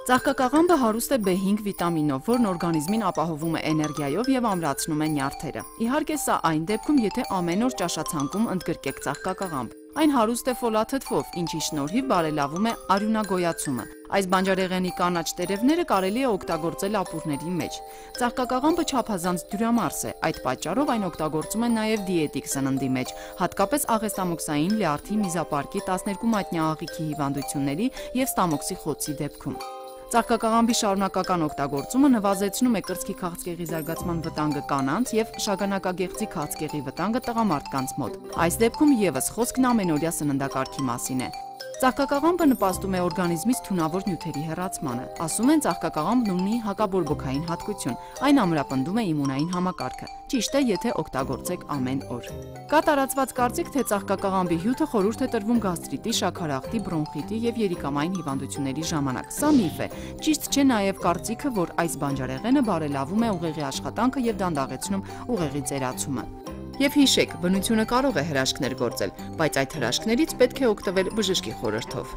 Ծաղկակաղամբը հարուստ է B5 վիտամինով, որն օրգանիզմին ապահովում է էներգիայով եւ ամրացնում է նյարդերը։ Իհարկե, սա այն դեպքում, եթե ամեն օր ճաշացանկում ընդգրկեք ծաղկակաղամբ։ Այն հարուստ է ֆոլաթթվով, ինչի շնորհիվ բարելավում է արյունագոյացումը։ Այս բանջարեղենի կանաչ տերևները կարելի է օգտագործել ապուրների մեջ։ Ծաղկակաղամբը չափազանց դյուրամարս է, այդ պատճառով այն օգտագործում են նաև դիետիկ սննդի մեջ, հատկապես աղեսամոքսային լյարդի, միզապարկի, 12 մատնյա աղիքի հիվանդությունների եւ ստամոքսի խոցի դեպքում։ Ծաղկակաղամբի շարունակական օգտագործումը նվազեցնում է կրծքի քաղցկեղի զարգացման վտանգը կանանց եւ շագանակագեղձի քաղցկեղի վտանգը տղամարդկանց մոտ։ Այս դեպքում եւս խոսքն ամենօրյա սննդակարգի մասին է։ Ծաղկակաղամբը նպաստում է օրգանիզմից թունավոր նյութերի հեռացմանը։ Ասում են, ծաղկակաղամբն ունի հակաբորբոքային հատկություն, այն ամրապնդում է իմունային համակարգը։ Ճիշտ է, եթե օգտագործեք ամեն օր։ Կա տարածված կարծիք, թե ծաղկակաղամբի հյութը խորհուրդ է տրվում գաստրիտի, շաքարախտի, բրոնխիտի եւ երիկամային հիվանդությունների ժամանակ։ Սա միֆ է։ Ճիշտ չէ նաեւ կարծիքը, որ այս բանջարեղենը բարելավում է ուղեղի աշխատանքը եւ դանդաղեցնում ուղեղի ծերացումը։ Եվ հիշեք, բնությունը կարող է հրաշքներ գործել, բայց այդ հրաշքներից պետք է օգտվել բժշկի խորհրդով։